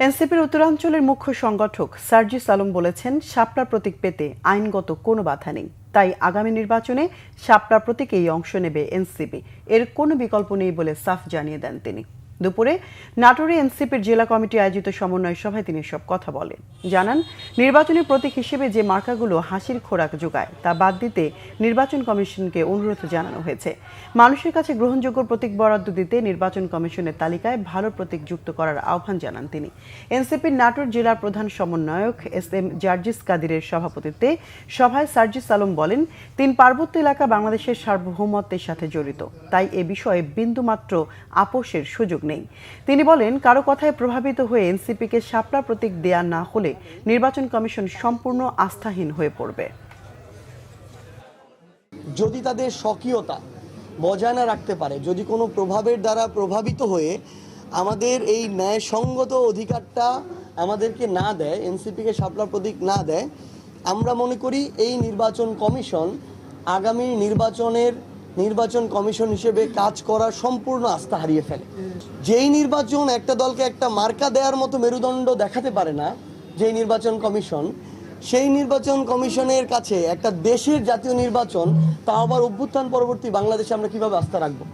এনসিপির উত্তরাঞ্চলের মুখ্য সংগঠক সার্জিস আলম বলেছেন, শাপলা প্রতীক পেতে আইনগত কোনো বাধা নেই। তাই আগামী নির্বাচনে শাপলা প্রতীকেই অংশ নেবে এনসিপি। এর কোনো বিকল্প নেই বলে সাফ জানিয়ে দেন তিনি। দুপুরে নাটোরে এনসিপির জেলা কমিটি আয়োজিত সমন্বয় সভায় তিনি সব কথা বলেন। জানান, নির্বাচনী প্রতীক হিসেবে যে মার্কাগুলো হাসির খোরাক যোগায় তা বাদ দিতে নির্বাচন কমিশনকে অনুরোধ জানানো হয়েছে। মানুষের কাছে গ্রহণযোগ্য প্রতীক বরাদ্দ দিতে নির্বাচন কমিশনের তালিকায় ভালো প্রতীক যুক্ত করার আহ্বান জানান তিনি। এনসিপির নাটোর জেলার প্রধান সমন্বয়ক এস.এম. জার্জিস কাদিরের সভাপতিত্বে সভায় সার্জিস আলম বলেন, ৩ পার্বত্য এলাকা বাংলাদেশের সার্বভৌমত্বের সাথে জড়িত, তাই এ বিষয়ে বিন্দুমাত্র আপোষের সুযোগ নেই। তিনি বলেন, কারো কথায় প্রভাবিত হয়ে এনসিপিকে শাপলা প্রতীক দেয়া না হলে নির্বাচন কমিশন সম্পূর্ণ আস্থাহীন হয়ে পড়বে। যদি তাদের স্বকীয়তা বজায় না রাখতে পারে, যদি কোনো প্রভাবের দ্বারা প্রভাবিত হয়ে আমাদের এই ন্যায়সঙ্গত অধিকারটা আমাদেরকে না দেয়, এনসিপিকে শাপলা প্রতীক না দেয়, আমরা মনে করি এই নির্বাচন কমিশন আগামী নির্বাচন কমিশন হিসেবে কাজ করার সম্পূর্ণ আস্থা হারিয়ে ফেলে। যেই নির্বাচন একটা দলকে একটা মার্কা দেওয়ার মতো মেরুদণ্ড দেখাতে পারে না, যেই নির্বাচন কমিশন, সেই নির্বাচন কমিশনের কাছে একটা দেশের জাতীয় নির্বাচন, তা আবার অভ্যুত্থান পরবর্তী বাংলাদেশে আমরা কিভাবে আস্থা রাখবো?